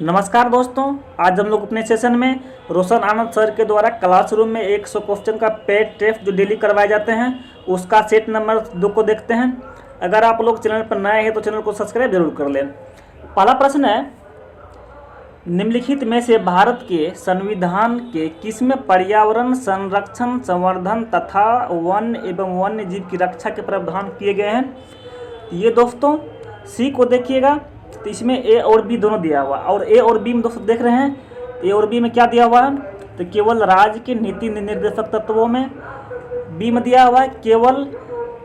नमस्कार दोस्तों, आज हम लोग अपने सेशन में रोशन आनंद सर के द्वारा क्लासरूम में 100 क्वेश्चन का पेड टेस्ट जो डेली करवाए जाते हैं उसका सेट नंबर 2 को देखते हैं। अगर आप लोग चैनल पर नए हैं तो चैनल को सब्सक्राइब जरूर कर लें। पहला प्रश्न है, निम्नलिखित में से भारत के संविधान के किसमें पर्यावरण संरक्षण, संवर्धन तथा वन एवं वन्य जीव की रक्षा के प्रावधान किए गए हैं? ये दोस्तों सी को देखिएगा, तो इसमें ए और बी दोनों दिया हुआ, और ए और बी में दोस्तों देख रहे हैं ए और बी में क्या दिया हुआ है, तो केवल राज्य के नीति निर्देशक तत्वों में। बी में दिया हुआ है केवल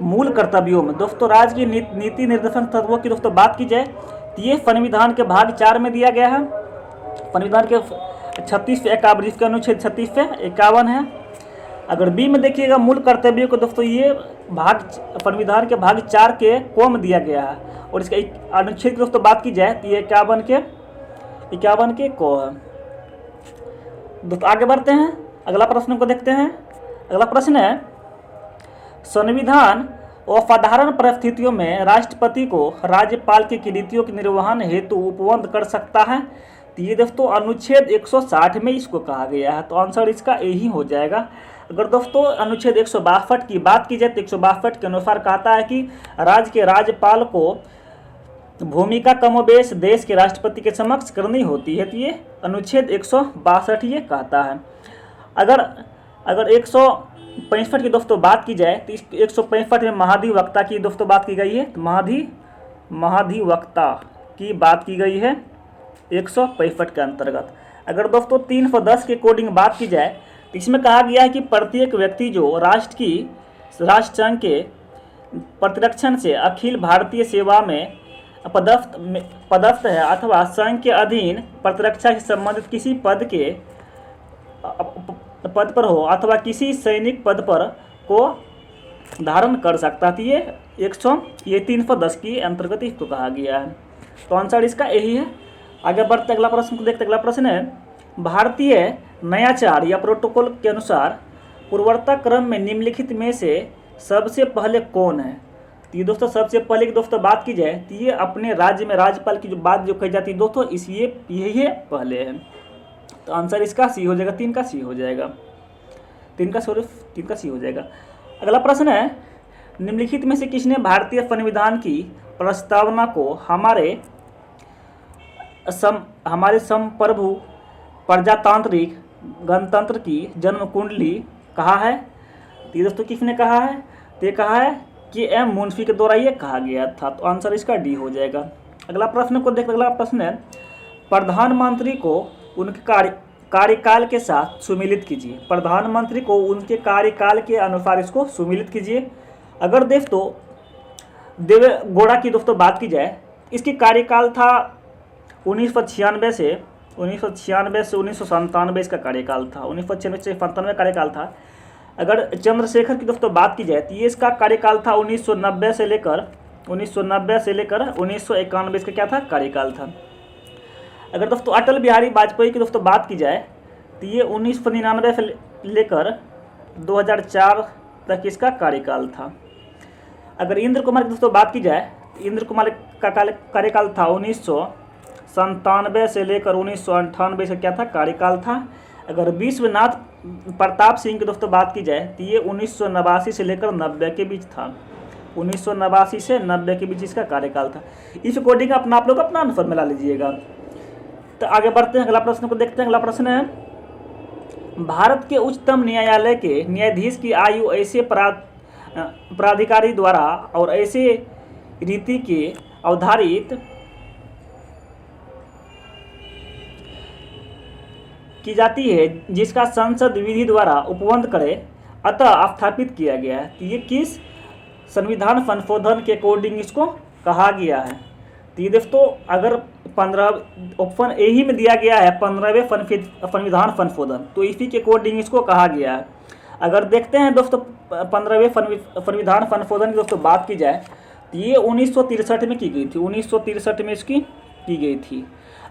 मूल कर्तव्यों में। दोस्तों राज्य की नीति निर्देशक तत्वों की दोस्तों बात की जाए तो ये संविधान के भाग 4 में दिया गया है। संविधान के 36 जिसका अनुच्छेद 36 है। अगर बी में देखिएगा मूल कर्तव्यों को दोस्तों, ये भाग संविधान के भाग 4 के को में दिया गया है, और इसका अनुच्छेद की दोस्तों बात की जाए तो ये 51 के को है। दोस्तों आगे बढ़ते हैं, अगला प्रश्न को देखते हैं। अगला प्रश्न है, संविधान असाधारण परिस्थितियों में राष्ट्रपति को राज्यपाल की नीतियों के निर्वहन हेतु उपबंध कर सकता है? तो ये दोस्तों अनुच्छेद 160 में इसको कहा गया है, तो आंसर इसका यही हो जाएगा। अगर दोस्तों अनुच्छेद 162 की बात की जाए तो 162 के अनुसार कहता है कि राज्य के राज्यपाल को भूमिका कमोबेश देश के राष्ट्रपति के समक्ष करनी होती है, तो ये अनुच्छेद 162 ये कहता है। अगर 165 की दोस्तों बात की जाए तो 165 में महाधिवक्ता की दोस्तों बात की गई है, तो महाधिवक्ता की बात की गई है 165 के अंतर्गत। अगर दोस्तों 310 के कोडिंग बात की जाए तो इसमें कहा गया है कि प्रत्येक व्यक्ति जो राष्ट्रसंघ के प्रतिरक्षण से अखिल भारतीय सेवा में पदस्थ है अथवा संघ के अधीन प्रतिरक्षा से संबंधित किसी पद पर हो अथवा किसी सैनिक पद पर को धारण कर सकता है, ये 310 की अंतर्गत इसको कहा गया है, तो आंसर इसका यही है। आगे बढ़ते अगला प्रश्न को देखते। अगला प्रश्न है, भारतीय नयाचार या प्रोटोकॉल के अनुसार पूर्वता क्रम में निम्नलिखित में से सबसे पहले कौन है? तो ये दोस्तों सबसे पहले की दोस्तों बात की जाए तो ये अपने राज्य में राज्यपाल की जो बात जो कही जाती है दोस्तों, यही पहले है, तो आंसर इसका सी हो जाएगा। 3 का सी हो जाएगा। 3 का सी हो जाएगा। अगला प्रश्न है, निम्नलिखित में से किसने भारतीय संविधान की प्रस्तावना को हमारे संप्रभु प्रजातांत्रिक गणतंत्र की जन्म कुंडली कहा है? तो ये दोस्तों किसने कहा है? तो ये कहा है कि एम मुंशी के द्वारा ये कहा गया था, तो आंसर इसका डी हो जाएगा। अगला प्रश्न को देखते। अगला प्रश्न है, प्रधानमंत्री को उनके कार्यकाल के साथ सुमिलित कीजिए। प्रधानमंत्री को उनके कार्यकाल के अनुसार इसको सुमिलित कीजिए। अगर दोस्तों देवेगौड़ा की दोस्तों बात की जाए, इसकी कार्यकाल था 1996 से 1997 इसका कार्यकाल था। 1996 से 97 कार्यकाल था। अगर चंद्रशेखर की दोस्तों बात की जाए तो ये इसका कार्यकाल था 1990 से लेकर 1991 इसका क्या था? कार्यकाल था। अगर दोस्तों अटल बिहारी वाजपेयी की दोस्तों बात की जाए तो ये 1999 से लेकर 2004 तक इसका कार्यकाल था। अगर इंद्र कुमार की दोस्तों बात की जाए तो इंद्र कुमार का कार्यकाल था 1997 से लेकर 1998 से क्या था? कार्यकाल था। अगर विश्वनाथ प्रताप सिंह की दोस्तों बात की जाए तो ये 1989 से लेकर 90 के बीच था। 1989 से 90 के बीच इसका कार्यकाल था। इस अकॉर्डिंग आप लोग अपना आंसर में ला लीजिएगा। तो आगे बढ़ते हैं, अगला प्रश्न को देखते हैं। अगला प्रश्न है, भारत के उच्चतम न्यायालय के न्यायाधीश की आयु ऐसे प्राधिकारी द्वारा और ऐसे रीति के अवधारित की जाती है जिसका संसद विधि द्वारा उपबंध करे अतः स्थापित किया गया है। तो ये किस संविधान संशोधन के अकॉर्डिंग इसको कहा गया है? तो ये दोस्तों अगर 15 ऑप्शन ए ही में दिया गया है 15वें संविधान संशोधन, तो इसी के अकॉर्डिंग इसको कहा गया है। अगर देखते हैं दोस्तों 15वें संविधान संशोधन की दोस्तों बात की जाए तो ये 1963 में की गई थी। 1963 में इसकी की गई थी।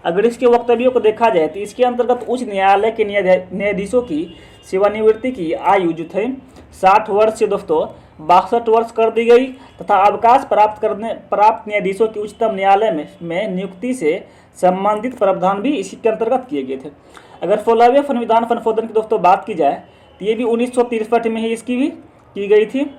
अगर इसके वक्तव्यों को देखा जाए तो इसके अंतर्गत उच्च न्यायालय के न्यायाधीशों की सेवानिवृत्ति की आयु जो थे 60 वर्ष से दोस्तों 62 वर्ष कर दी गई तथा अवकाश प्राप्त न्यायाधीशों की उच्चतम न्यायालय में नियुक्ति से संबंधित प्रावधान भी इसी के अंतर्गत किए गए थे। अगर 16वें संविधान संशोधन की दोस्तों बात की जाए तो ये भी 1963 में ही इसकी भी की गई थी।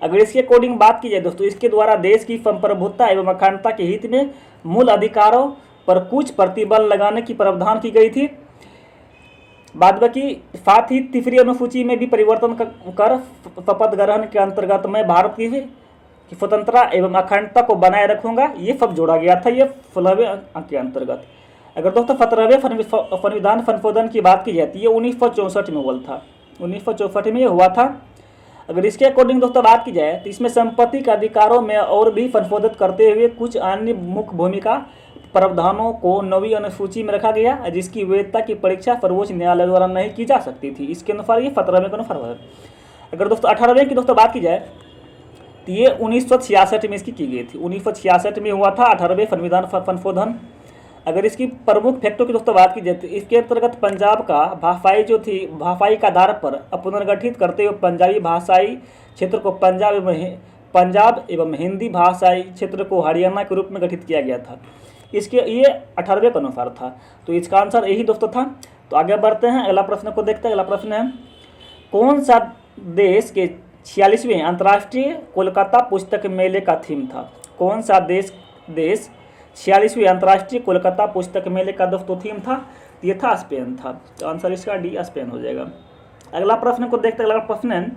अगर इसके अकॉर्डिंग बात की जाए दोस्तों, इसके द्वारा देश की संप्रभुता एवं अखंडता के हित में मूल अधिकारों पर कुछ प्रतिबंध लगाने की प्रावधान की गई थी। बाद बाकी साथ ही तीसरी अनुसूची में भी परिवर्तन कर शपथ ग्रहण के अंतर्गत मैं भारत की स्वतंत्रता एवं अखंडता को बनाए रखूंगा, ये सब जोड़ा गया था ये 16वें के अंतर्गत। अगर दोस्तों 17वें संविधान संशोधन की बात की जाती है 1964 में हुआ था, 1964 में ये हुआ था। अगर इसके अकॉर्डिंग दोस्तों बात की जाए तो इसमें संपत्ति के अधिकारों में और भी संशोधित करते हुए कुछ अन्य मुख्य भूमिका प्रावधानों को 9वीं अनुसूची में रखा गया, जिसकी वैधता की परीक्षा सर्वोच्च न्यायालय द्वारा नहीं की जा सकती थी। इसके अनुसार ये 17वें के अनुसार हुआ। अगर दोस्तों 18वें की दोस्तों बात की जाए तो ये 1966 में इसकी की गई थी, 1966 में हुआ था 18वें संविधान संशोधन। अगर इसकी प्रमुख फैक्टों की दोस्तों बात की जाए तो इसके अंतर्गत पंजाब का भाषाई के आधार पर पुनर्गठित करते हुए पंजाबी भाषाई क्षेत्र को पंजाब एवं हिंदी भाषाई क्षेत्र को हरियाणा के रूप में गठित किया गया था। इसके ये 18वें के अनुसार था, तो इसका आंसर यही दोस्तों था। तो आगे बढ़ते हैं, अगला प्रश्न को देखते हैं। अगला प्रश्न है, कौन सा देश के 46वें अंतर्राष्ट्रीय कोलकाता पुस्तक मेले का थीम था? कौन सा देश 46वें अंतर्राष्ट्रीय कोलकाता पुस्तक मेले का दोस्तों थीम था? ये था स्पेन था। तो आंसर इसका डी स्पेन हो जाएगा। अगला प्रश्न को देखते हैं। अगला प्रश्न है,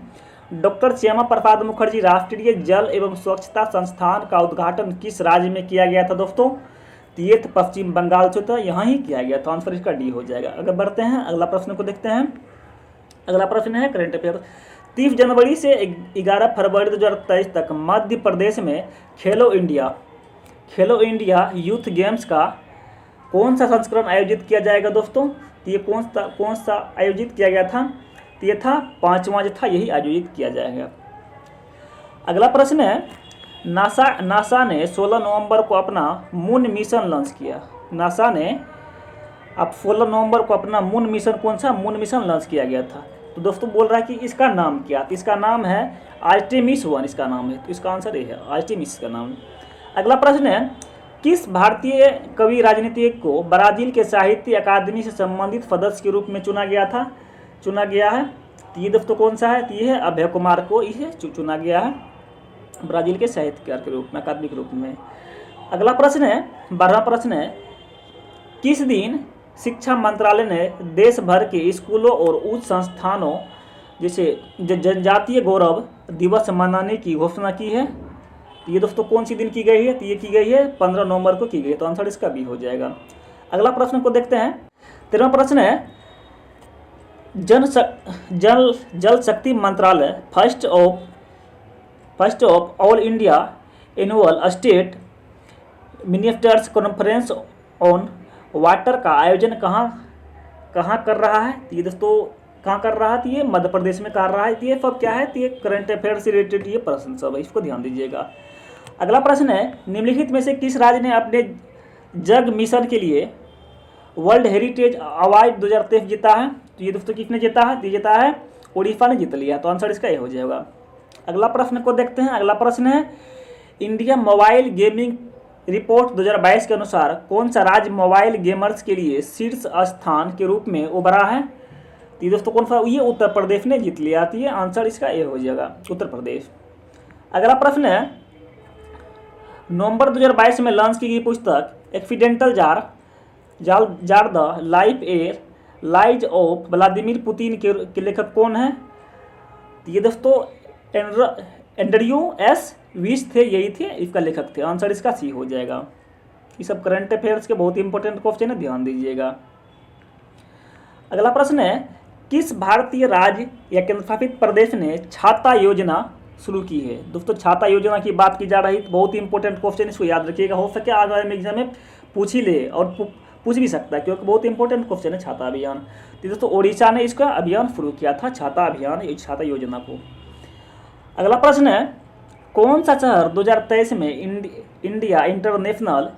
डॉक्टर श्यामा प्रसाद मुखर्जी राष्ट्रीय जल एवं स्वच्छता संस्थान का उद्घाटन किस राज्य में किया गया था दोस्तों? तो ये पश्चिम बंगाल से था, यहाँ ही किया गया था। आंसर इसका डी हो जाएगा। अगर बढ़ते हैं अगला प्रश्न को देखते हैं। अगला प्रश्न है करंट अफेयर। 30 जनवरी से 11 फरवरी 2023 तक मध्य प्रदेश में खेलो इंडिया यूथ गेम्स का कौन सा संस्करण आयोजित किया जाएगा दोस्तों? तो ये कौन सा आयोजित किया गया था? तो ये था 5वां जो था, यही आयोजित किया जाएगा। अगला प्रश्न है, नासा ने 16 नवंबर को अपना मून मिशन लॉन्च किया। नासा ने अब 16 नवंबर को अपना moon mission moon mission launch किया गया था। तो दोस्तों बोल रहा है कि इसका नाम क्या? तो इसका नाम है आर्टेमिस 1, इसका नाम है। तो इसका आंसर ये है आर्टेमिस का नाम। अगला प्रश्न है, किस भारतीय कवि राजनीतिक को ब्राजील के साहित्य अकादमी से संबंधित सदस्य के रूप में चुना गया है? तो ये दोस्तों कौन सा है? तो ये है अभय कुमार को इसे चुना गया है ब्राजील के साहित्यकार के रूप में, अकादमी के रूप में। अगला प्रश्न है, 12वां प्रश्न है, किस दिन शिक्षा मंत्रालय ने देश भर के स्कूलों और उच्च संस्थानों जैसे जनजातीय गौरव दिवस मनाने की घोषणा की है? तो ये दोस्तों कौन सी दिन की गई है? तो ये की गई है 15 नवंबर को की गई है। तो आंसर इसका बी हो जाएगा। अगला प्रश्न को देखते हैं। 13वां प्रश्न है, जल शक्ति मंत्रालय first of all India annual state ministers conference on water का आयोजन कहाँ कर रहा है? तो ये दोस्तों कहाँ कर रहा है? तो ये मध्य प्रदेश में कर रहा है। तो ये सब क्या है? तो ये करंट अफेयर से रिलेटेड ये प्रश्न सब है, इसको ध्यान दीजिएगा। अगला प्रश्न है, निम्नलिखित में से किस राज्य ने अपने जग मिशन के लिए वर्ल्ड हेरिटेज अवार्ड 2023 जीता है? तो ये दोस्तों किसने जीता है? तो जीता है उड़ीसा ने जीत लिया। तो आंसर इसका ये हो जाएगा। अगला प्रश्न को देखते हैं। अगला प्रश्न है, इंडिया मोबाइल गेमिंग रिपोर्ट 2022 के अनुसार कौन सा राज्य मोबाइल गेमर्स के लिए शीर्ष स्थान के रूप में उभरा है? तो ये दोस्तों कौन सा? ये उत्तर प्रदेश ने जीत लिया। तो ये आंसर इसका ये हो जाएगा, उत्तर प्रदेश। अगला प्रश्न है, नवंबर 2022 में लॉन्च की गई पुस्तक accidental jar the lies of Vladimir Putin के लेखक कौन है? तो ये दोस्तों एंड्रयू एस विश थे, यही थे इसका लेखक थे। आंसर इसका सी हो जाएगा। ये सब करंट अफेयर्स के बहुत इंपॉर्टेंट क्वेश्चन है, ध्यान दीजिएगा। अगला प्रश्न है, किस भारतीय राज्य या केंद्रशासित प्रदेश ने छाता योजना शुरू की है? दोस्तों छाता योजना की बात की जा रही, बहुत इंपॉर्टेंट क्वेश्चन, इसको याद रखिएगा। हो सके आगामी एग्जाम में पूछ ही ले और पूछ भी सकता है, क्योंकि बहुत इंपॉर्टेंट क्वेश्चन है छाता अभियान। तो दोस्तों उड़ीसा ने इसका अभियान शुरू किया था, छाता अभियान, छाता योजना को। अगला प्रश्न है, कौन सा शहर 2023 में India international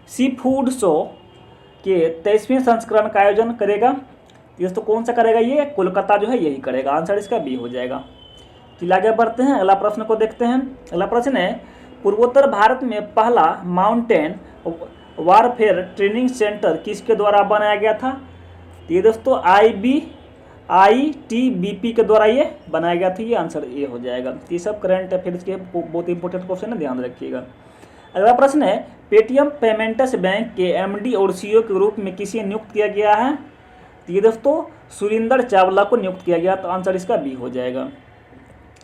sea food show के 23वें संस्करण का आयोजन करेगा। दोस्तों कौन सा करेगा? ये कोलकाता जो है यही करेगा। आंसर इसका बी हो जाएगा। चलिए आगे बढ़ते हैं, अगला प्रश्न को देखते हैं। अगला प्रश्न है, पूर्वोत्तर भारत में पहला माउंटेन वारफेयर ट्रेनिंग सेंटर किसके द्वारा बनाया गया था? तो ये दोस्तों ITBP के द्वारा ये बनाया गया था। ये आंसर ये हो जाएगा। ये सब करंट अफेयर्स के बहुत इंपॉर्टेंट क्वेश्चन है, ध्यान रखिएगा। अगला प्रश्न है, पेटीएम पेमेंट्स बैंक के MD और CEO के रूप में किसे नियुक्त किया गया है? तो ये दोस्तों सुरिंदर चावला को नियुक्त किया गया। तो आंसर इसका बी हो जाएगा।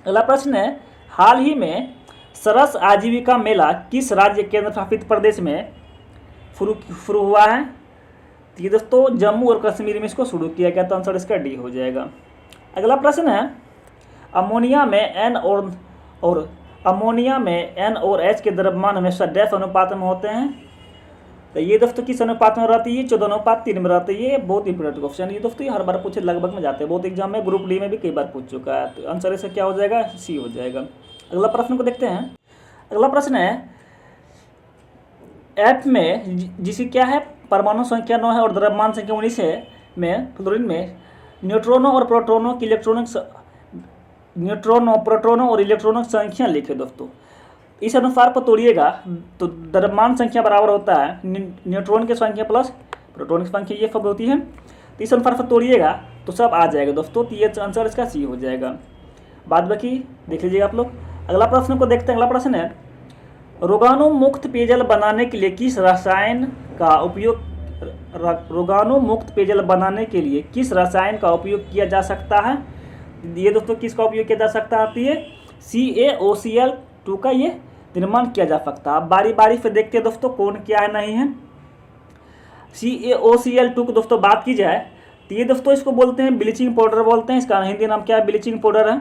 अगला प्रश्न है, हाल ही में सरस आजीविका मेला किस राज्य केंद्र शासित प्रदेश में शुरू हुआ है? तो ये दोस्तों जम्मू और कश्मीर में इसको शुरू किया गया। तो आंसर इसका डी हो जाएगा। अगला प्रश्न है, अमोनिया में N और H के द्रव्यमान हमेशा डैश अनुपात में होते हैं। तो ये दोस्तों किस अनुपात में रहती है? 14:3 में रहती है। ये बहुत इंपॉर्टेंट क्वेश्चन, ये दोस्तों हर बार पूछे लगभग में जाते हैं, बहुत एग्जाम में, ग्रुप डी में भी कई बार पूछ चुका है। तो आंसर इसका क्या हो जाएगा? सी हो जाएगा। अगला प्रश्न को देखते हैं। अगला प्रश्न है, एफ में जिसे क्या है, परमाणु संख्या 9 है और द्रव्यमान संख्या 19 है, में फ्लोरीन में न्यूट्रॉनों और प्रोटॉनों की प्रोटॉनों और इलेक्ट्रॉनों की संख्या लिखे दोस्तों। इस अनुसार पर तोड़िएगा तो द्रव्यमान संख्या बराबर होता है न्यूट्रॉन की संख्या प्लस प्रोटॉन की संख्या, ये सब होती है। तो इस अनुसार पर तोड़िएगा तो सब आ जाएगा दोस्तों। तो ये आंसर इसका सी हो जाएगा। बाद बाकी देख लीजिएगा आप लोग। अगला प्रश्न को देखते हैं। अगला प्रश्न है, रोगाणु मुक्त पेयजल बनाने के लिए किस रसायन का उपयोग किया जा सकता है? ये दोस्तों किसका उपयोग किया जा सकता है? ये CaOCl2 का ये निर्माण किया जा सकता है। बारी बारी से देखते हैं दोस्तों कौन क्या है नहीं है। CaOCl2 को दोस्तों बात की जाए तो ये दोस्तों इसको बोलते हैं ब्लीचिंग पाउडर बोलते हैं। इसका हिंदी नाम क्या है? ब्लीचिंग पाउडर है।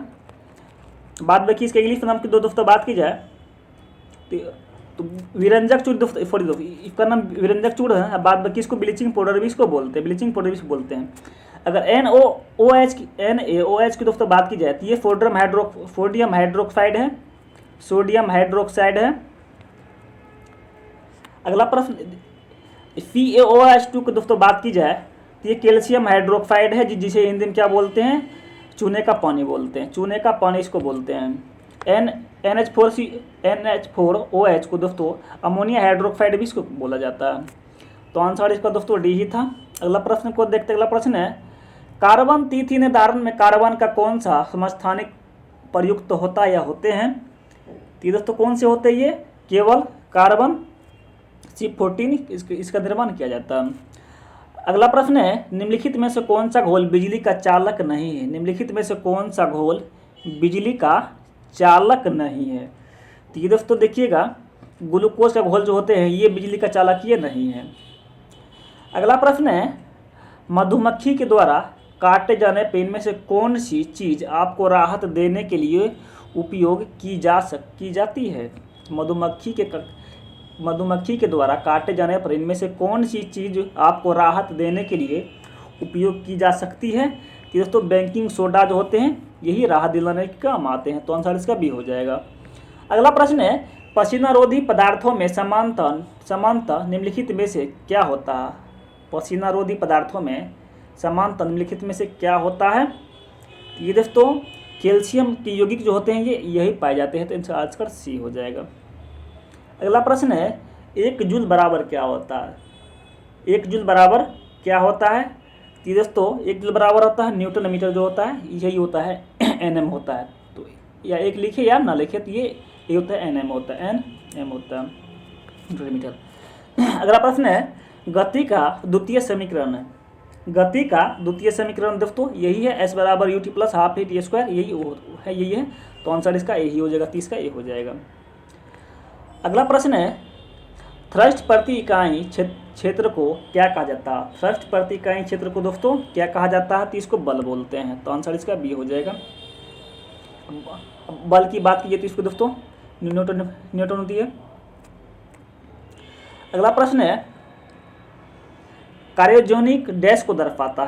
बाद बाकी इसके इंग्लिश नाम की दोस्तों बात की जाए तो विरंजक चूड़ दोस्तों, इसका नाम विरंजक चूड़ है। बाद बाकी इसको ब्लीचिंग पाउडर भी इसको बोलते हैं, ब्लीचिंग पाउडर भी इसको बोलते हैं। अगर NaOH की दोस्तों बात की जाए तो ये सोडियम हाइड्रोक्साइड है। अगला प्रश्न, CaOH2 की दोस्तों बात की जाए तो ये कैल्शियम हाइड्रोक्साइड है, जिसे हिंदी में क्या बोलते हैं? चूने का पानी बोलते हैं। चूने का पानी इसको बोलते हैं। NH4OH को दोस्तों अमोनिया हाइड्रोक्साइड भी इसको बोला जाता है। तो आंसर इसका दोस्तों डी ही था। अगला प्रश्न को देखते हैं। अगला प्रश्न है, कार्बन तिथि निर्धारण में कार्बन का कौन सा समस्थानिक प्रयुक्त होता या होते हैं? तो दोस्तों कौन से होते हैं? ये केवल कार्बन C14 इसका निर्माण किया जाता है। अगला प्रश्न है, निम्नलिखित में से कौन सा घोल बिजली का चालक नहीं है? निम्नलिखित में से कौन सा घोल बिजली का चालक नहीं है? तो ये दोस्तों देखिएगा ग्लूकोज का घोल जो होते हैं ये बिजली का चालक ये नहीं है। अगला प्रश्न है, मधुमक्खी के द्वारा काटे जाने पर इनमें से कौन सी चीज़ आपको राहत देने के लिए उपयोग की जाती है? मधुमक्खी के द्वारा काटे जाने पर इनमें से कौन सी चीज़ आपको राहत देने के लिए उपयोग की जा सकती है? कि दोस्तों बेकिंग सोडा जो होते हैं यही राहत दिलाने के काम आते हैं। तो आंसर इसका बी हो जाएगा। अगला प्रश्न है, पसीनारोधी पदार्थों में समानतः निम्नलिखित में से क्या होता है? पसीनारोधी पदार्थों में समानतः निम्नलिखित में से क्या होता है? ये दोस्तों कैल्शियम के यौगिक जो होते हैं ये यही पाए जाते हैं। तो इनसे आंसर सी हो जाएगा। अगला प्रश्न है, 1 जूल बराबर क्या होता है? 1 जूल बराबर क्या होता है? ये दोस्तों 1 जूल बराबर होता है न्यूटन मीटर जो होता है यही होता है NM होता है। तो या एक लिखे या ना लिखे तो ये होता है NM होता है NM होता है न्यूटन मीटर। अगला प्रश्न है, गति का द्वितीय समीकरण दोस्तों यही है S बराबर UT प्लस हाफ ही T स्क्वायर, यही है। तो आंसर इसका ए ही हो जाएगा, 30 का ए हो जाएगा। अगला प्रश्न है, थ्रस्ट प्रति इकाई क्षेत्र को क्या कहा जाता है? थ्रस्ट प्रति इकाई क्षेत्र को दोस्तों क्या कहा जाता है? तो इसको बल बोलते हैं। तो आंसर इसका बी हो जाएगा। बल की बात कीजिए तो इसको दोस्तों न्यूटन होती है। अगला प्रश्न है, कार्योजेनिक डैश को दर्शाता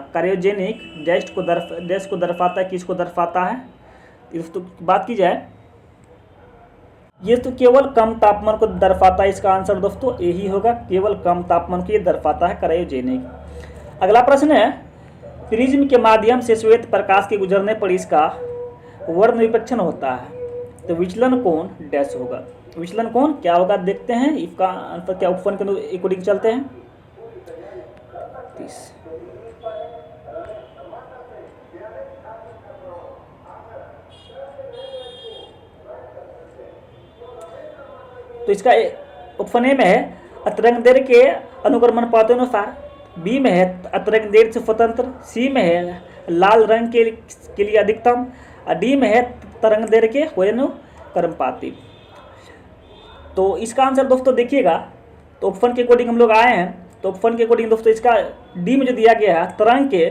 है, किसको दर्शाता है? दोस्तों बात की जाए ये तो केवल कम तापमान को दर्शाता है, इसका आंसर दोस्तों यही होगा, केवल कम तापमान को ये दर्शाता है, क्रायोजेनिक। अगला प्रश्न है, प्रिज्म के माध्यम से श्वेत प्रकाश के गुजरने पर इसका वर्ण विपक्षण होता है, तो विचलन कोण डैश होगा। विचलन कोण क्या होगा देखते हैं, इसका आंसर क्या उपवन के अकॉर्डिंग चलते हैं। 30 तो इसका ऑप्शन ए में है अतरंग दैर्घ्य के अनुक्रमण पातानुसार, बी में है अतरंग दैर्घ्य से स्वतंत्र, सी में है लाल रंग के लिए अधिकतम, और डी में है तरंग दैर्घ्य के अनुक्रमपाती। तो इसका आंसर दोस्तों देखिएगा, तो ऑप्शन के अकॉर्डिंग हम लोग आए हैं, तो ऑप्शन के अकॉर्डिंग दोस्तों इसका डी में जो दिया गया है तरंग के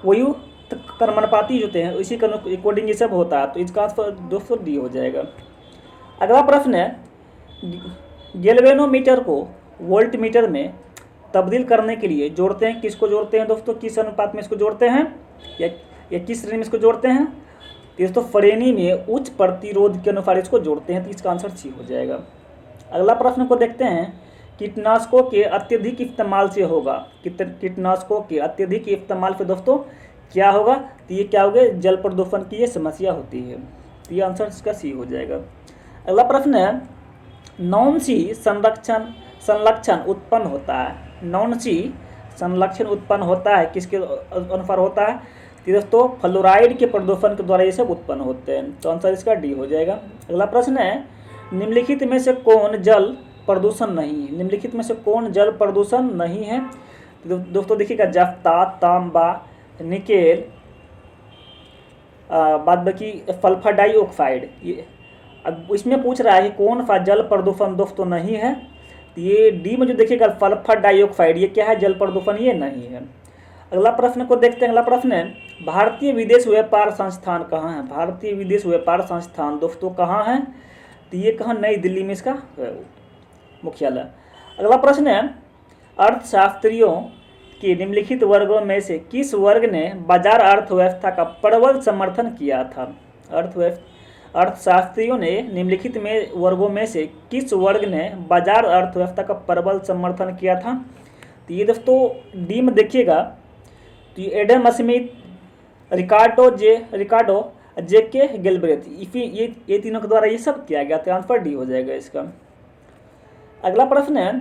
व्युत्क्रमणपाती होते हैं, इसी के अकॉर्डिंग ये सब होता है, तो इसका आंसर दोस्तों डी हो जाएगा। अगला प्रश्न है, गैल्वेनोमीटर को वोल्टमीटर में तब्दील करने के लिए जोड़ते हैं, किसको जोड़ते हैं दोस्तों, किस अनुपात में इसको जोड़ते हैं, या किस श्रेणी में इसको जोड़ते हैं, तो दोस्तों श्रेणी में उच्च प्रतिरोध के अनुसार इसको जोड़ते हैं, तो इसका आंसर सी हो जाएगा। अगला प्रश्न को देखते हैं, कीटनाशकों के अत्यधिक इस्तेमाल से होगा, कीटनाशकों के अत्यधिक इस्तेमाल से दोस्तों क्या होगा, तो ये क्या होगा, जल प्रदूषण की ये समस्या होती है, तो ये आंसर इसका सी हो जाएगा। अगला प्रश्न है, नॉन सी संलक्षण उत्पन्न होता है, नॉन सी संलक्षण उत्पन्न होता है किसके अनुसार होता है, तो दोस्तों फ्लोराइड के प्रदूषण के द्वारा ये सब उत्पन्न होते हैं, तो आंसर इसका डी हो जाएगा। अगला प्रश्न है, निम्नलिखित में से कौन जल प्रदूषण नहीं है, निम्नलिखित में से कौन जल प्रदूषण नहीं है, तो दोस्तों देखिएगा जफ्ता, तांबा, निकेल, बाद बाकी सल्फर डाइऑक्साइड, ये अब इसमें पूछ रहा है कि कौन सा जल प्रदूषण दोस्तों नहीं है, तो ये डी में जो देखिएगा सल्फर डाइऑक्साइड, ये क्या है, जल प्रदूषण ये नहीं है। अगला प्रश्न को देखते हैं, अगला प्रश्न है, भारतीय विदेश व्यापार संस्थान कहाँ है, भारतीय विदेश व्यापार संस्थान दोस्तों कहाँ है, तो ये कहाँ, नई दिल्ली में इसका मुख्यालय। अगला प्रश्न है, अर्थशास्त्रियों के निम्नलिखित वर्गों में से किस वर्ग ने बाजार अर्थव्यवस्था का प्रबल समर्थन किया था, अर्थशास्त्रियों ने निम्नलिखित में वर्गों में से किस वर्ग ने बाजार अर्थव्यवस्था का प्रबल समर्थन किया था, तो ये दोस्तों डी में देखिएगा, तो एडम स्मिथ, रिकार्डो जे के गैल्ब्रेथ, ये तीनों के द्वारा ये सब किया गया, तो आंसर डी हो जाएगा इसका। अगला प्रश्न है,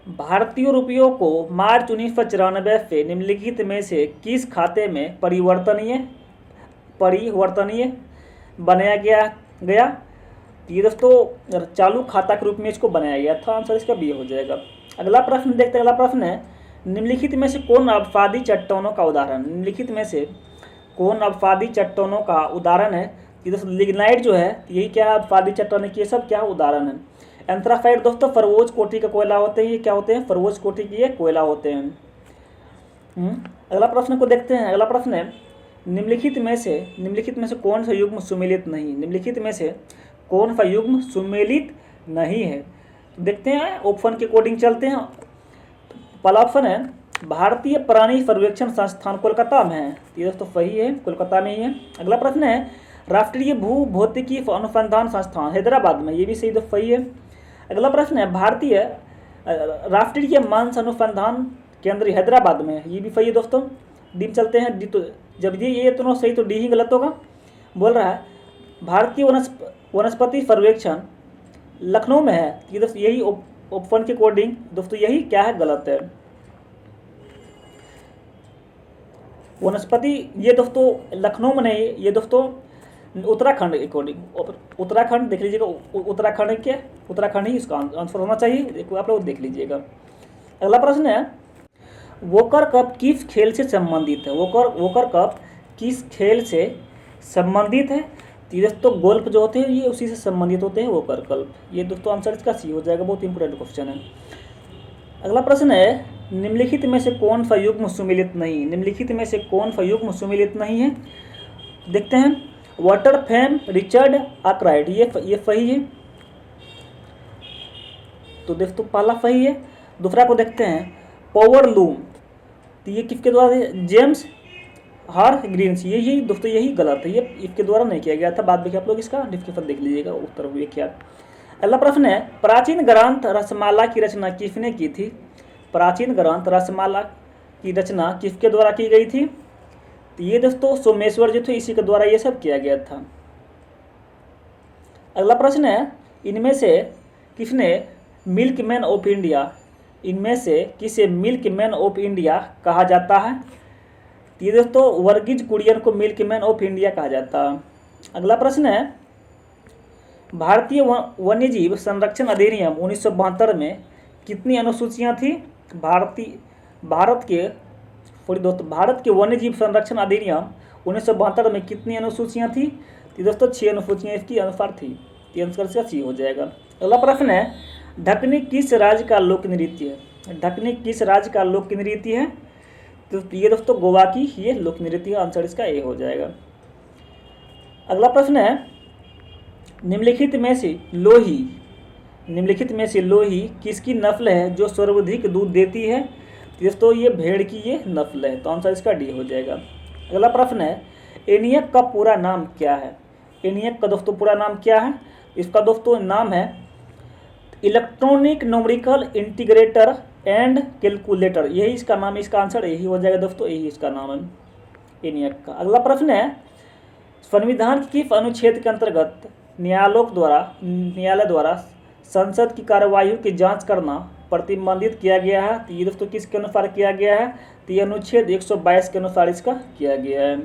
भारतीय रुपयों को मार्च 1994 से निम्नलिखित में से किस खाते में परिवर्तनीय बनाया गया, तो ये दोस्तों चालू खाता के रूप में इसको बनाया गया था, आंसर इसका बी हो जाएगा। अगला प्रश्न देखते हैं, अगला प्रश्न है, निम्नलिखित में से कौन अपवादी चट्टानों का उदाहरण, निम्नलिखित में से कौन अपवादी चट्टानों का उदाहरण है, ये दोस्तों लिग्नाइट जो है यही क्या है, अपवादी चट्टानों की ये सब क्या उदाहरण है। एंथ्रासाइट दोस्तों फरवोज कोटि का कोयला होते हैं, ये क्या होते हैं, फरवोज कोटि के ये कोयला होते हैं। अगला प्रश्न को देखते हैं, अगला प्रश्न है, निम्नलिखित में से कौन सा युग्म सुमेलित नहीं, निम्नलिखित में से कौन सा युग्म सुमेलित नहीं है, तो देखते हैं ऑप्शन के अकॉर्डिंग चलते हैं। पहला ऑप्शन है भारतीय प्राणी सर्वेक्षण संस्थान कोलकाता में है, ये दोस्तों सही है, कोलकाता में ही है। अगला प्रश्न है राष्ट्रीय भू भौतिकी अनुसंधान संस्थान हैदराबाद में, ये भी सही दोस्तों सही है। अगला प्रश्न है भारतीय राष्ट्रीय मांस अनुसंधान केंद्र हैदराबाद में है, ये भी सही है दोस्तों। डी में चलते हैं, डी तो जब ये दोनों सही तो डी ही गलत होगा। बोल रहा है भारतीय वनस्पति सर्वेक्षण लखनऊ में है, ये दोस्तों यही ऑप्शन के अकॉर्डिंग दोस्तों यही क्या है, गलत है। वनस्पति ये दोस्तों लखनऊ में नहीं, ये दोस्तों उत्तराखंड के अकॉर्डिंग, उत्तराखंड देख लीजिएगा, उत्तराखंड ही इसका आंसर होना चाहिए, देखो आप लोग देख लीजिएगा। अगला प्रश्न है वोकर कप किस खेल से संबंधित है, वोकर कप किस खेल से संबंधित है, तो दोस्तों गोल्फ जो होते हैं ये उसी से संबंधित होते हैं, वोकर कप, ये दोस्तों आंसर इसका सी हो जाएगा, बहुत इंपॉर्टेंट क्वेश्चन है। अगला प्रश्न है निम्नलिखित में से कौन सा युग्म सुमेलित नहीं, निम्नलिखित में से कौन सा युग्म सुमेलित नहीं है, देखते हैं वाटर फेम रिचर्ड आर्कराइट, ये सही है, तो दोस्तों पहला सही है। दूसरा को देखते हैं पावर लूम, तो ये किसके द्वारा, जेम्स हर ग्रीन सी, यही दोस्तों यही गलत है, ये इसके द्वारा नहीं किया गया था। बाद में आप लोग इसका डिस्क्रिप्शन देख लीजिएगा, उत्तर हुए क्या। अगला प्रश्न है, प्राचीन ग्रंथ रसमाला की रचना किसने की थी? प्राचीन ग्रंथ रसमाला की रचना किसके द्वारा की गई थी? तो ये दोस्तों सोमेश्वर जो थे, इसी के द्वारा ये सब किया गया था। अगला प्रश्न है, इनमें से किसने मिल्कमैन ऑफ इंडिया, इनमें से किसे मिल्कमैन ऑफ इंडिया कहा जाता है? तो ये दोस्तों वर्गीज कुरियन को मिल्कमैन ऑफ इंडिया कहा जाता है। अगला प्रश्न है, भारतीय वन्यजीव संरक्षण अधिनियम 1972 में कितनी अनुसूचियां थी? भारत के वन्यजीव संरक्षण अधिनियम 1972 में कितनी अनुसूचियां थी? तो दोस्तों 6 अनुसूचियां इसकी अनुसार थी। ये आंसर इसका सी हो जाएगा। अगला प्रश्न है, ढकनी किस राज्य का लोक नृत्य है? ढकनी किस राज्य का लोक नृत्य है? तो ये दोस्तों गोवा की ये लोक नृत्य है। आंसर इसका ए हो जाएगा। अगला प्रश्न है, निम्नलिखित में से लोही किसकी नस्ल है जो सर्वाधिक दूध देती है? तो दोस्तों ये भेड़ की ये नस्ल है। तो आंसर इसका डी हो जाएगा। अगला प्रश्न है, एनियक का पूरा नाम क्या है? एनियक का दोस्तों पूरा नाम क्या है? इसका दोस्तों नाम है electronic numerical integrator and calculator, यही इसका नाम है। इसका आंसर यही हो जाएगा दोस्तों, यही इसका नाम है एनियक का। अगला प्रश्न है, संविधान के किस अनुच्छेद के अंतर्गत न्यायालय द्वारा संसद की कार्यवाही की जांच करना प्रतिबंधित किया गया है? तो ये दोस्तों किसके अनुसार किया गया है? तो ये अनुच्छेद 122 के अनुसार इसका किया गया है।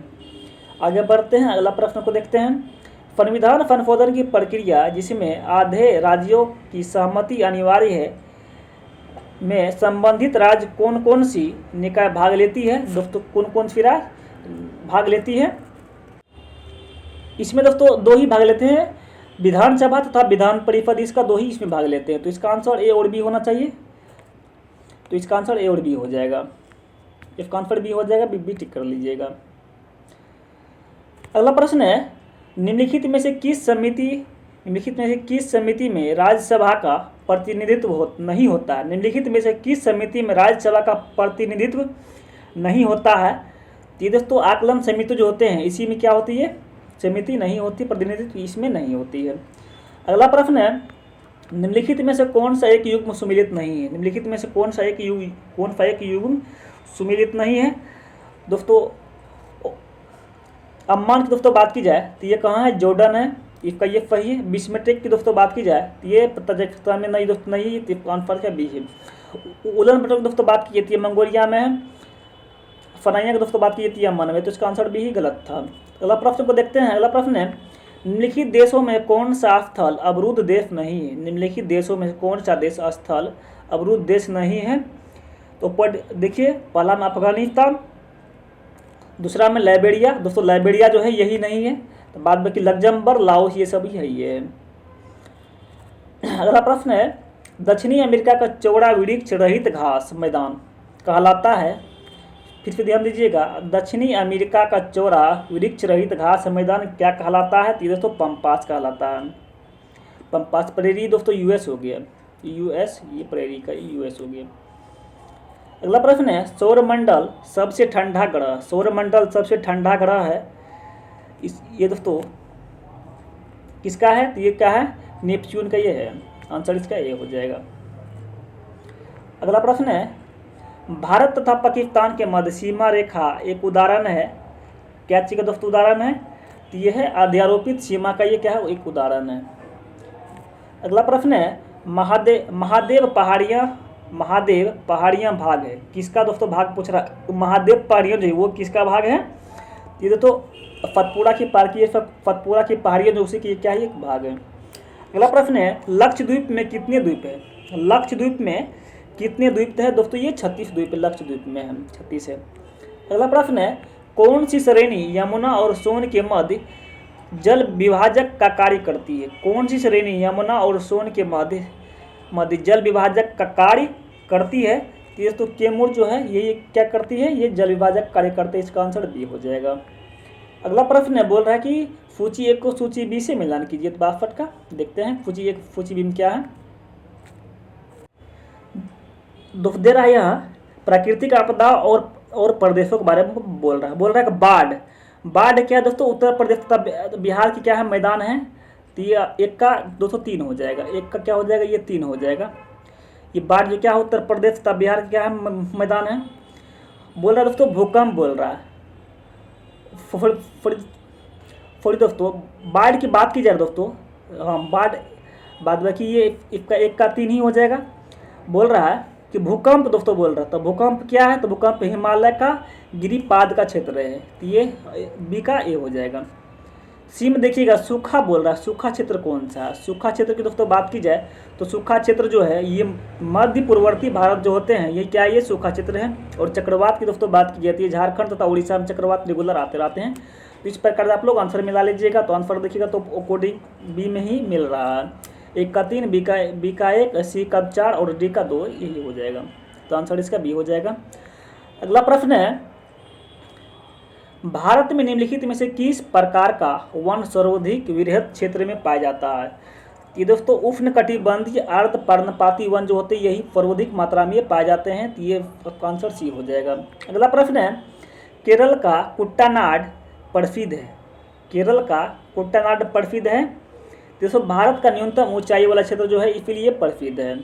आगे बढ़ते हैं, अगला प्रश्न को देखते हैं। संविधान संशोधन की प्रक्रिया जिसमें आधे राज्यों की सहमति अनिवार्य है में संबंधित राज्य कौन कौन सी निकाय भाग लेती है? दोस्तों कौन कौन सी राज्य भाग लेती है? इसमें दोस्तों 2 ही भाग लेते हैं, विधानसभा तथा विधान परिषद, इसका 2 ही इसमें भाग लेते हैं। तो इसका आंसर ए और बी होना चाहिए। तो इसका आंसर ए और बी हो जाएगा। इसका आंसर बी हो जाएगा, बी टिक कर लीजिएगा। अगला प्रश्न है, निम्नलिखित में से किस समिति में राज्यसभा का प्रतिनिधित्व नहीं होता है? निम्नलिखित में से किस समिति में राज्यसभा का प्रतिनिधित्व नहीं होता है? तो ये दोस्तों आकलन समिति जो होते हैं, इसी में क्या होती है? समिति नहीं होती, प्रतिनिधित्व इसमें नहीं होती है। अगला प्रश्न है, निम्नलिखित में से कौन सा एक युग्म सुमेलित नहीं है? निम्नलिखित में से कौन सा एक युग्म सुमेलित नहीं है? दोस्तों अम्मान की दोस्तों बात की जाए तो ये कहाँ है? जॉर्डन है, इसका ये सही है। बिस्मटेक की दोस्तों बात की जाए तो ये तजाकिस्तान में नहीं दोस्तों, नहीं, आंसर का बी है। उलन बटर की दोस्तों बात की जाती है मंगोलिया में है। फनाइया की दोस्तों बात की जाती है अम्मान में, तो इसका आंसर भी ही गलत था। अगला प्रश्न को देखते हैं। अगला प्रश्न है, निम्नलिखित देशों में कौन सा स्थल अवरुद्ध देश नहीं है? निम्नलिखित देशों में कौन सा देश स्थल अवरुद्ध देश नहीं है? तो देखिए, पहला में अफगानिस्तान, दूसरा में लाइबेरिया। दोस्तों लाइबेरिया जो है यही नहीं है। तो बाद में कि लग्जमबर्ग, लाओस, ये सब ही है ये। अगला प्रश्न है, दक्षिणी अमेरिका का चौड़ा वृक्ष रहित घास मैदान कहलाता है? फिर से ध्यान दीजिएगा, दक्षिणी अमेरिका का चौड़ा वृक्ष रहित घास मैदान क्या कहलाता है? तो दोस्तों पम्पास कहलाता है। पम्पास प्रेरी दोस्तों यूएस हो गया, यूएस, ये प्रेरी का यूएस हो गया। अगला प्रश्न है, सौरमंडल सबसे ठंडा ग्रह है ये दोस्तों किसका है? तो ये क्या है? नेपच्यून का ये है। आंसर इसका ये हो जाएगा। अगला प्रश्न है, भारत तथा पाकिस्तान के मध्य सीमा रेखा एक उदाहरण है, क्या चीज़ का दोस्तों उदाहरण है? तो ये है अध्यारोपित सीमा का ये क्या है? एक उदाहरण है। अगला प्रश्न है, महादेव पहाड़ियाँ भाग है, किसका दोस्तों भाग पूछ रहा है? महादेव पहाड़ियाँ जो है वो किसका भाग है? ये दोस्तों फतपुरा की पहाड़ियाँ जो उसी की क्या है? एक भाग है। अगला प्रश्न है, लक्षद्वीप में कितने द्वीप है? लक्षद्वीप में कितने द्वीप है? दोस्तों ये 36 द्वीप लक्षद्वीप में है, 36 है। अगला प्रश्न है, कौन सी श्रेणी यमुना और सोन के मध्य जल विभाजक का कार्य करती है? कौन सी श्रेणी यमुना और सोन के मध्य जल विभाजक का कार्य करती है? तो ये तो कैमूर जो है ये क्या करती है? ये जल विभाजक कार्य करते हैं। इसका आंसर बी हो जाएगा। अगला प्रश्न है, बोल रहा है कि सूची 1 को सूची बी से मिलान कीजिए। तो 62 का देखते हैं सूची 1 सूची बी में क्या है। दे रहा है यहाँ, प्राकृतिक आपदा और और प्रदेशों के बारे में बोल रहा है कि बाढ़। बाढ़ क्या है दोस्तों, उत्तर प्रदेश तथा बिहार की क्या है, मैदान है। तो ये एक का दोस्तों 3 हो जाएगा, एक का क्या हो जाएगा, ये 3 हो जाएगा। ये बाढ़ जो क्या है उत्तर प्रदेश तथा बिहार की क्या है, मैदान है। बोल रहा है दोस्तों भूकंप, बोल रहा है थोड़ी दोस्तों बाढ़ की बात की जाए दोस्तों, हाँ बाढ़ बाद बाकी ये एक का 3 ही हो जाएगा। बोल रहा है कि भूकंप दोस्तों, बोल रहा है तो भूकंप क्या है, तो भूकंप हिमालय का गिरिपाद का क्षेत्र है, तो ये बी का ए हो जाएगा। सी में देखिएगा सूखा, बोल रहा है सूखा क्षेत्र कौन सा है। सूखा क्षेत्र की दोस्तों बात की जाए तो सूखा क्षेत्र जो है ये मध्य पूर्ववर्ती भारत जो होते हैं, ये क्या ये सूखा क्षेत्र है। और चक्रवात की दोस्तों बात की जाती है, झारखंड तथा उड़ीसा में चक्रवात रेगुलर आते रहते हैं। तो इस प्रकार से आप लोग आंसर मिला लीजिएगा। तो आंसर देखिएगा तो कोडिंग बी में ही मिल रहा है, एक का 3, बी का 1, सी का 4 और डी का 2, यही हो जाएगा। तो आंसर इसका बी हो जाएगा। अगला प्रश्न है, भारत में निम्नलिखित में से किस प्रकार का वन सर्वाधिक वृहद क्षेत्र में पाया जाता है। ये दोस्तों उष्णकटिबंधीय अर्ध पर्णपाती वन जो होते हैं यही सर्वाधिक मात्रा में पाए जाते हैं। तो ये आंसर सी हो जाएगा। अगला प्रश्न है, केरल का कुट्टानाड प्रसिद्ध है। केरल का कुट्टानाड प्रसिद्ध है। दोस्तों भारत का न्यूनतम ऊंचाई वाला क्षेत्र जो है इसलिए प्रसिद्ध है।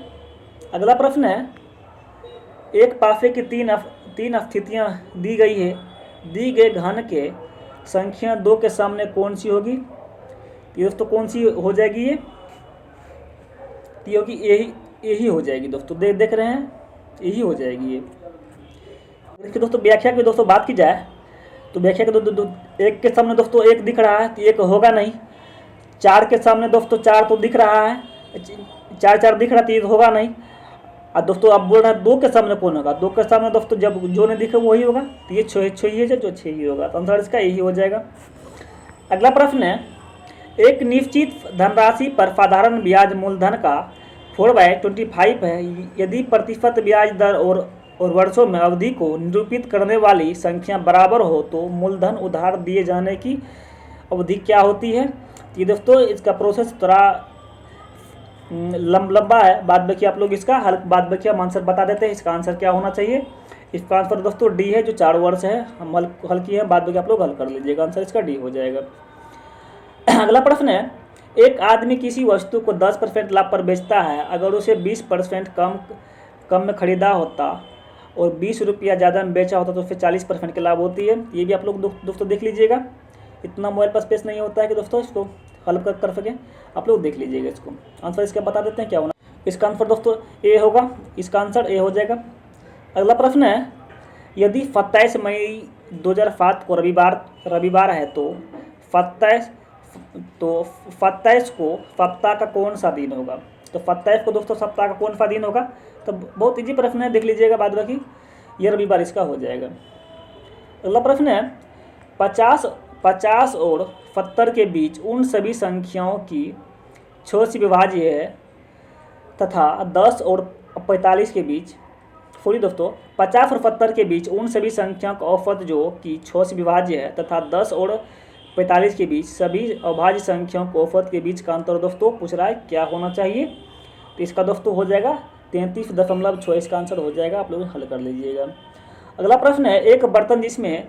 अगला प्रश्न है, एक पासे की तीन स्थितियां दी गई है, दी गए घन के संख्या 2 के सामने कौन सी होगी। ये दोस्तों कौन सी हो जाएगी, ये होगी यही हो जाएगी दोस्तों, देख रहे हैं यही हो जाएगी ये। देखिए दोस्तों व्याख्या की दोस्तों बात की जाए तो व्याख्या के एक के सामने दोस्तों 1 दिख रहा है तो 1 होगा नहीं। 4 के सामने दोस्तों 4 तो दिख रहा है, 4 दिख रहा है तो ये होगा नहीं। और दोस्तों आप बोल रहे हैं 2 के सामने कौन होगा, 2 के सामने दोस्तों जब जो नहीं दिखे वही होगा, तो ये 6 ही है जो 6 ही होगा। तो आंसर इसका यही हो जाएगा। अगला प्रश्न है, एक निश्चित धनराशि पर साधारण ब्याज मूलधन का 4/25 है। यदि प्रतिशत ब्याज दर और वर्षों में अवधि को निरूपित करने वाली संख्या बराबर हो तो मूलधन उधार दिए जाने की अवधि क्या होती है। ये दोस्तों इसका प्रोसेस थोड़ा लंबा है, बाद बाकी आप लोग इसका हल बाद बाकी हम आंसर बता देते हैं। इसका आंसर क्या होना चाहिए, इसका आंसर दोस्तों डी है जो 4 वर्ष है, हम हल किए हैं, बाद बाकी आप लोग हल कर लीजिएगा। आंसर इसका डी हो जाएगा। अगला प्रश्न है, एक आदमी किसी वस्तु को 10% लाभ पर बेचता है, अगर उसे 20% कम में खरीदा होता और 20 रुपया ज़्यादा में बेचा होता तो फिर 40% की लाभ होती है। ये भी आप लोग दोस्तों देख लीजिएगा, इतना मोबाइल पर स्पेस नहीं होता है कि दोस्तों इसको हल कर सके, आप लोग देख लीजिएगा इसको। आंसर इसका बता देते हैं क्या होना। इसका आंसर दोस्तों ए होगा, इसका आंसर ए हो जाएगा। अगला प्रश्न है, यदि 27 मई 2007 को रविवार है तो 27 को सप्ताह का कौन सा दिन होगा। तो 27 को दोस्तों सप्ताह का कौन सा दिन होगा, तो बहुत इजी प्रश्न है, देख लीजिएगा बाद बाकी, ये रविवार इसका हो जाएगा। अगला प्रश्न है, 50 और 70 के बीच उन सभी संख्याओं की 6 से विभाज्य है तथा 10 और 45 के बीच, सॉरी दोस्तों 50 और 70 के बीच उन सभी संख्याओं का औसत जो कि 6 से विभाज्य है तथा 10 और 45 के बीच सभी अभाज्य संख्याओं के औसत के बीच का अंतर दोस्तों पूछ रहा है क्या होना चाहिए। तो इसका दोस्तों हो जाएगा 33.6, इसका आंसर हो जाएगा, आप लोग हल कर लीजिएगा। अगला प्रश्न है, एक बर्तन जिसमें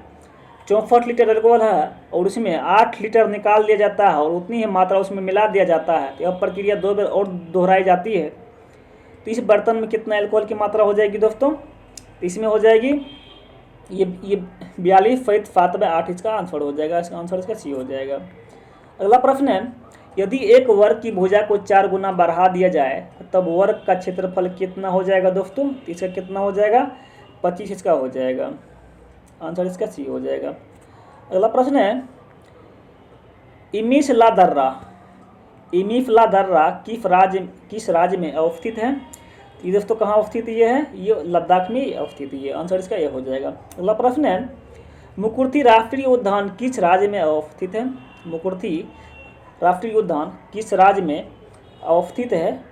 64 लीटर अल्कोहल है और उसमें 8 लीटर निकाल दिया जाता है और उतनी ही मात्रा उसमें मिला दिया जाता है, तो यह प्रक्रिया 2 बार और दोहराई जाती है, तो इस बर्तन में कितना अल्कोहल की मात्रा हो जाएगी दोस्तों। तो इसमें हो जाएगी ये 42.7/8, इसका आंसर हो जाएगा, इसका आंसर इसका सी हो जाएगा। अगला प्रश्न है, यदि एक वर्ग की भुजा को 4 गुना बढ़ा दिया जाए तब वर्ग का क्षेत्रफल कितना हो जाएगा दोस्तों। तो इसका कितना हो जाएगा, 25 इसका हो जाएगा, आंसर इसका सी हो जाएगा। अगला प्रश्न है, इमिश ला दर्रा किस राज्य में अवस्थित है। ये दोस्तों कहाँ अवस्थित ये है, ये लद्दाख में अवस्थित है, आंसर इसका ये हो जाएगा। अगला प्रश्न है, मुकुर्थी राष्ट्रीय उद्यान किस राज्य में अवस्थित है। मुकुर्थी राष्ट्रीय उद्यान किस राज्य में अवस्थित है।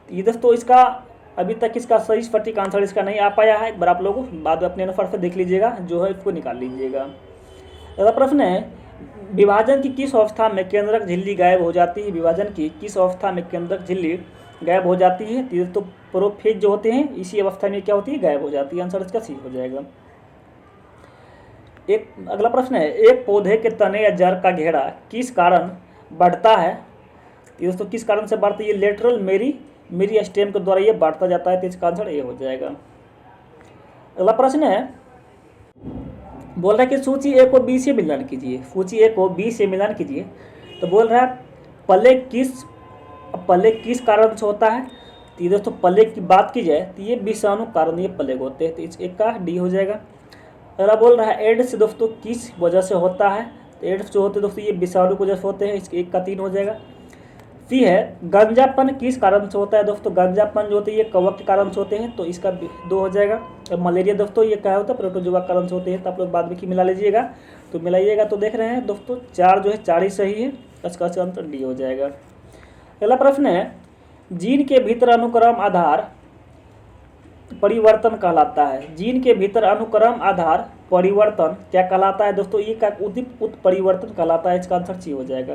ये दोस्तों इसका अभी तक इसका सही सटीक आंसर इसका नहीं आ पाया है, एक बार आप लोग बाद में अपने अनुसार से देख लीजिएगा, जो है इसको निकाल लीजिएगा। अगला प्रश्न है, विभाजन की किस अवस्था में केंद्रक झिल्ली गायब हो जाती है। विभाजन की किस अवस्था में केंद्रक झिल्ली गायब हो जाती है। तो प्रोफेज जो होते हैं इसी अवस्था में क्या होती है, गायब हो जाती है, आंसर इसका सी हो जाएगा। एक अगला प्रश्न है, एक पौधे के तने या जड़ का घेरा किस कारण बढ़ता है? ये दोस्तों किस कारण से बढ़ता है? ये लेटरल मेरी स्टेम के द्वारा ये बढ़ता जाता है, तो इसका आंसर ए हो जाएगा। अगला प्रश्न है, बोल रहा है कि सूची ए को बी से मिलान कीजिए, सूची ए को बी से मिलान कीजिए। तो बोल रहा है प्लेग किस कारण से होता है? तो ये दोस्तों प्लेग की बात की जाए तो ये विषाणु कारण ये प्लेग होते हैं, तो इस एक का डी हो जाएगा। अगला बोल रहा है एड्स दोस्तों किस वजह से होता है? तो एड्स जो होते हैं दोस्तों ये विषाणु की वजह से होते हैं, इसके एक का 3 हो जाएगा। सी है गंजापन किस कारण से होता है? दोस्तों गंजापन जो होते हैं ये कवक के कारण से होते हैं, तो इसका 2 हो जाएगा। और मलेरिया दोस्तों ये क्या होता है? प्रोटोजोआ कारण से होते हैं, तो आप लोग बाद में की मिला लीजिएगा, तो मिलाइएगा तो देख रहे हैं दोस्तों 4 जो है 4 ही सही है, इसका आंसर डी हो जाएगा। अगला प्रश्न है, जीन के भीतर अनुक्रम आधार परिवर्तन कहलाता है। जीन के भीतर अनुक्रम आधार परिवर्तन क्या कहलाता है? दोस्तों ये क्या उत्परिवर्तन कहलाता है, इसका आंसर सी हो जाएगा।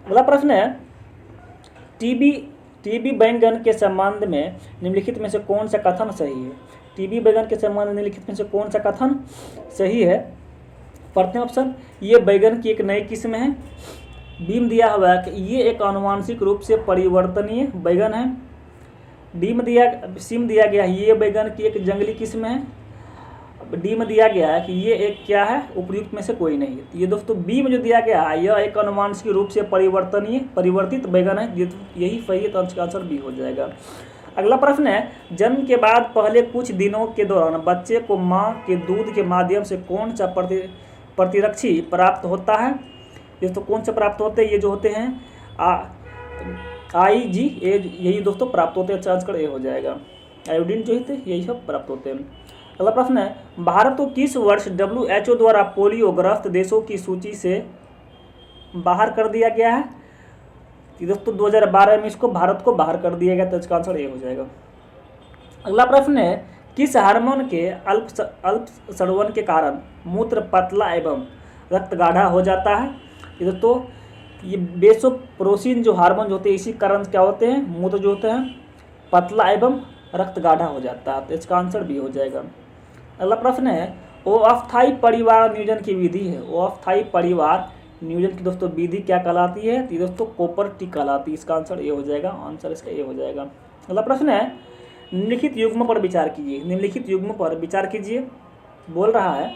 अगला प्रश्न है, टीबी बैंगन के संबंध में निम्नलिखित में से कौन सा कथन सही है? टीबी बैंगन के संबंध में निम्नलिखित में से कौन सा कथन सही है? प्रथम ऑप्शन, ये बैंगन की एक नई किस्म है। बीम दिया हुआ है कि ये एक आनुवांशिक रूप से परिवर्तनीय बैंगन है। सीम दिया गया है ये बैंगन की एक जंगली किस्म है। डी में दिया गया है कि ये एक क्या है? उपयुक्त में से कोई नहीं है। तो ये दोस्तों बी में जो दिया गया है यह एक आनुवांशिक रूप से परिवर्तित बैंगन है, यही सही है, तो इसका आंसर बी हो जाएगा। अगला प्रश्न है, जन्म के बाद पहले कुछ दिनों के दौरान बच्चे को माँ के दूध के माध्यम से कौन सा प्रतिरक्षी प्राप्त होता है? दोस्तों कौन से प्राप्त होते हैं? ये जो होते हैं IgA यही दोस्तों प्राप्त होते हैं, आंसर ए हो जाएगा। आयोडीन जो है यही सब प्राप्त होते हैं। अगला प्रश्न है, भारत को किस वर्ष WHO द्वारा पोलियोग्रस्त देशों की सूची से बाहर कर दिया गया है? दोस्तों 2012 में इसको भारत को बाहर कर दिया गया, तो इसका आंसर ए हो जाएगा। अगला प्रश्न है, किस हार्मोन के अल्पस्रावन के कारण मूत्र पतला एवं रक्त गाढ़ा हो जाता है? दोस्तों ये वेसोप्रेसिन जो हार्मोन जो होते हैं इसी कारण क्या होते हैं? मूत्र जो होते हैं पतला एवं रक्त गाढ़ा हो जाता है, तो इसका आंसर भी हो जाएगा। अगला प्रश्न है, अस्थायी परिवार नियोजन की विधि है। अस्थायी परिवार नियोजन की दोस्तों विधि क्या कहलाती है? तो दोस्तों कोपर्टी कहलाती है, इसका आंसर ए हो जाएगा। आंसर इसका ए हो जाएगा। अगला प्रश्न है, निम्नलिखित युग्म पर विचार कीजिए। निम्नलिखित युग्म पर विचार कीजिए। बोल रहा है,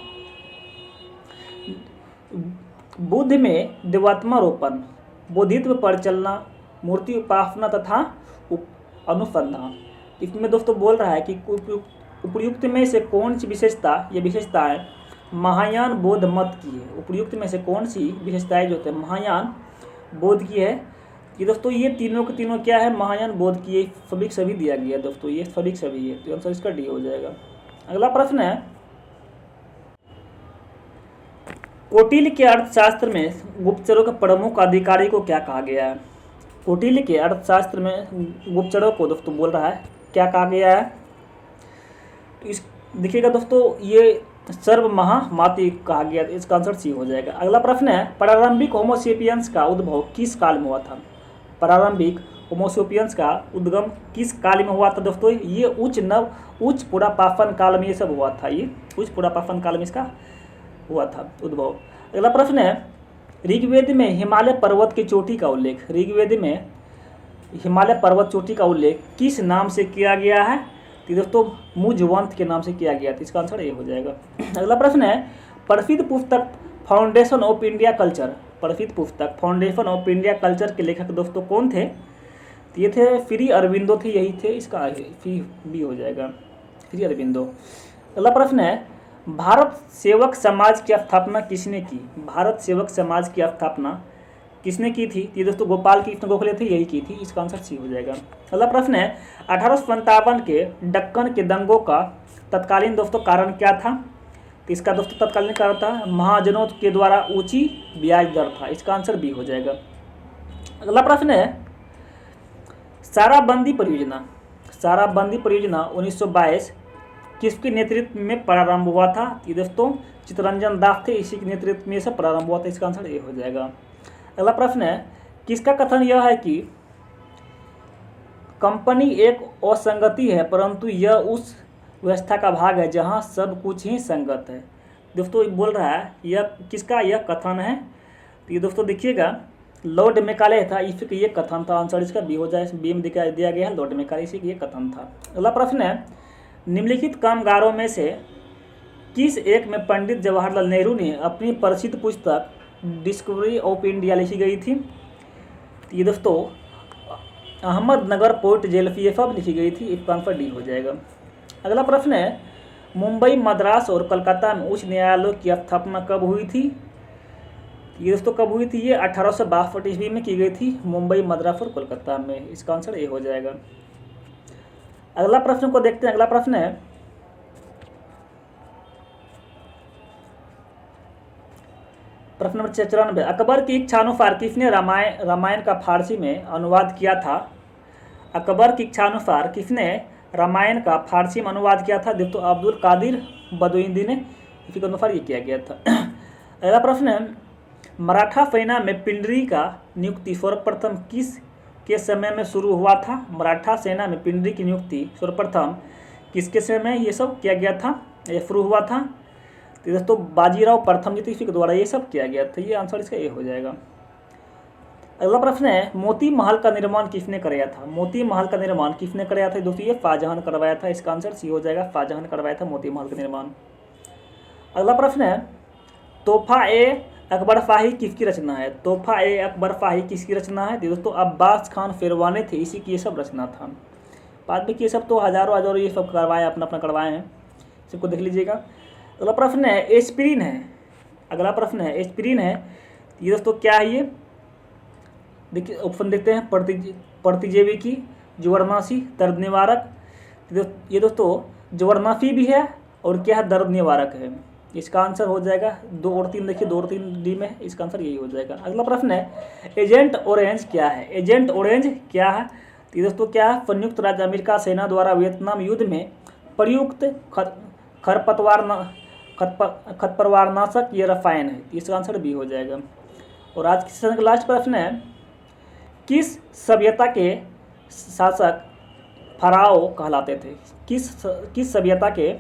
बुद्ध में देवात्मारोपण, बोधित्व पर चलना, मूर्ति उपासना तथा अनुसंधान। इसमें दोस्तों बोल रहा है कि उपयुक्त में से कौन सी विशेषता, ये विशेषताएं महायान बौद्ध मत की है। उपयुक्त में से कौन सी विशेषताएं जो होते हैं महायान बौद्ध की है? ये दोस्तों ये तीनों के तीनों क्या है? महायान बौद्ध की है, सभी सभी दिया गया दोस्तों, ये सभी सभी है, तो आंसर इसका डी हो जाएगा। अगला प्रश्न है, कौटिल्य के अर्थशास्त्र में गुप्तचरों के प्रमुख अधिकारी को क्या कहा गया है? कौटिल्य के अर्थशास्त्र में गुप्तचरों को दोस्तों बोल रहा है क्या कहा गया है? इस देखिएगा दोस्तों ये सर्वमहामाती कहा गया, इसका आंसर सी हो जाएगा। अगला प्रश्न है, प्रारंभिक होमोसेपियंस का उद्भव किस काल में हुआ था? प्रारंभिक होमोसेपियंस का उद्गम किस काल में हुआ था? दोस्तों ये उच्च पुरापाषाण काल में ये सब हुआ था, ये उच्च पुरापाषाण काल में इसका हुआ था उद्भव। अगला प्रश्न है, ऋग्वेद में हिमालय पर्वत की चोटी का उल्लेख, ऋग्वेद में हिमालय पर्वत चोटी का उल्लेख किस नाम से किया गया है? तो दोस्तों मुजवंत के नाम से किया गया था, इसका आंसर ये हो जाएगा। अगला प्रश्न है, प्रसिद्ध पुस्तक फाउंडेशन ऑफ इंडिया कल्चर, प्रसिद्ध पुस्तक फाउंडेशन ऑफ इंडिया कल्चर के लेखक दोस्तों कौन थे? तो ये थे श्री अरविंदो थे, यही थे, इसका बी हो जाएगा, श्री अरविंदो। अगला प्रश्न है, भारत सेवक समाज की स्थापना किसने की? भारत सेवक समाज की स्थापना किसने की थी? ये दोस्तों गोपाल कृष्ण गोखले थे, यही की थी, इसका आंसर सी हो जाएगा। अगला प्रश्न है, 1857 के दक्कन के दंगों का तत्कालीन दोस्तों कारण क्या था? तो इसका दोस्तों तत्कालीन कारण था महाजनों के द्वारा ऊंची ब्याज दर था, इसका आंसर बी हो जाएगा। अगला प्रश्न है, साराबंदी परियोजना, साराबंदी परियोजना 1922 किसके नेतृत्व में प्रारंभ हुआ था? ये दोस्तों चित्तरंजन दास थे, इसी के नेतृत्व में से प्रारंभ हुआ था, इसका आंसर ए हो जाएगा। अगला प्रश्न है, किसका कथन यह है कि कंपनी एक असंगति है परंतु यह उस व्यवस्था का भाग है जहां सब कुछ ही संगत है? दोस्तों बोल रहा है यह किसका यह कथन है। तो ये दोस्तों देखिएगा लॉर्ड मैकाले था, इसी का ये कथन था। आंसर इसका बी हो जाए, बी में दिया गया है लॉर्ड मैकाले, इसी का ये कथन था। अगला प्रश्न है निम्नलिखित कामगारों में से किस एक में पंडित जवाहरलाल नेहरू ने अपनी प्रसिद्ध पुस्तक डिस्कवरी ऑफ इंडिया लिखी गई थी। तो ये दोस्तों अहमदनगर पोर्ट जेल PFF लिखी गई थी, इसका आंसर डी हो जाएगा। अगला प्रश्न है मुंबई, मद्रास और कलकत्ता में उच्च न्यायालयों की स्थापना कब हुई थी। ये दोस्तों कब हुई थी, ये 1862 ईस्वी में की गई थी, मुंबई, मद्रास और कोलकाता में। इसका आंसर ए हो जाएगा। अगला प्रश्न को देखते हैं। अगला प्रश्न है प्रश्न नंबर 94, अकबर की इच्छानुसार किसने रामायण का फारसी में अनुवाद किया था। अकबर की इच्छानुसार किसने रामायण का फारसी में अनुवाद किया था। दोस्तों अब्दुल कादिर बदुइद्दीन ने, इसी के अनुसार ये किया गया था। अगला प्रश्न है मराठा सेना में पिंडरी का नियुक्ति सर्वप्रथम किस के समय में शुरू हुआ था। मराठा सेना में पिंडरी की नियुक्ति सर्वप्रथम किसके समय में ये सब किया गया था, ये शुरू हुआ था। तो दोस्तों बाजीराव प्रथम द्वितीय के द्वारा ये सब किया गया था। ये आंसर इसका ए हो जाएगा। अगला प्रश्न है मोती महल का निर्माण किसने कराया था। मोती महल का निर्माण किसने कराया था। दोस्तों ये शाहजहां करवाया था, इसका आंसर सी हो जाएगा। शाहजहां करवाया था मोती महल का निर्माण। अगला प्रश्न है तोहफा ए अकबर शाही किसकी रचना है। तोहफा ए अकबर शाही किसकी रचना है। दोस्तों अब्बास खान फिरवाने थे, इसी की ये सब रचना था। बाद में ये सब तो हजारों ये सब करवाए, अपना करवाए हैं, सबको देख लीजिएगा। अगला प्रश्न है एस्पिरिन है। अगला प्रश्न है एस्पिरिन है, ये दोस्तों क्या है। ये देखिए ऑप्शन देखते हैं प्रतिजैविकी, जवर्नाशी, दर्द निवारक। ये दोस्तों जवर्नाशी भी है और क्या है दर्द निवारक है। इसका आंसर हो जाएगा 2 और 3, देखिए 2 और 3 डी में, इसका आंसर यही हो जाएगा। अगला प्रश्न है एजेंट ऑरेंज क्या है। एजेंट ऑरेंज क्या है। तो दोस्तों क्या है संयुक्त राज्य अमेरिका सेना द्वारा वियतनाम युद्ध में प्रयुक्त खरपतवारनाशक ये रसायन है। इसका आंसर बी हो जाएगा। और आज के सेशन का लास्ट प्रश्न है किस सभ्यता के शासक फराओ कहलाते थे। किस सभ्यता के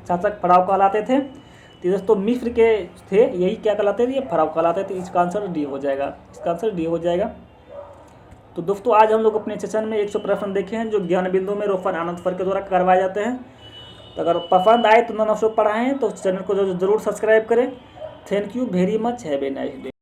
शासक फराओ कहलाते थे। तो दोस्तों मिस्र के थे, यही क्या कहलाते थे, ये फराओ कहलाते थे। इसका आंसर डी हो जाएगा। इसका आंसर डी हो जाएगा। तो दोस्तों आज हम लोग अपने सेशन में 100 प्रश्न देखे हैं जो ज्ञान बिंदु में रोशन आनंद सर के द्वारा करवाए जाते हैं। तो अगर पसंद आए तो नॉन ऑफ पढ़ाएं तो चैनल को जरूर सब्सक्राइब करें। Thank you very much, have a nice day.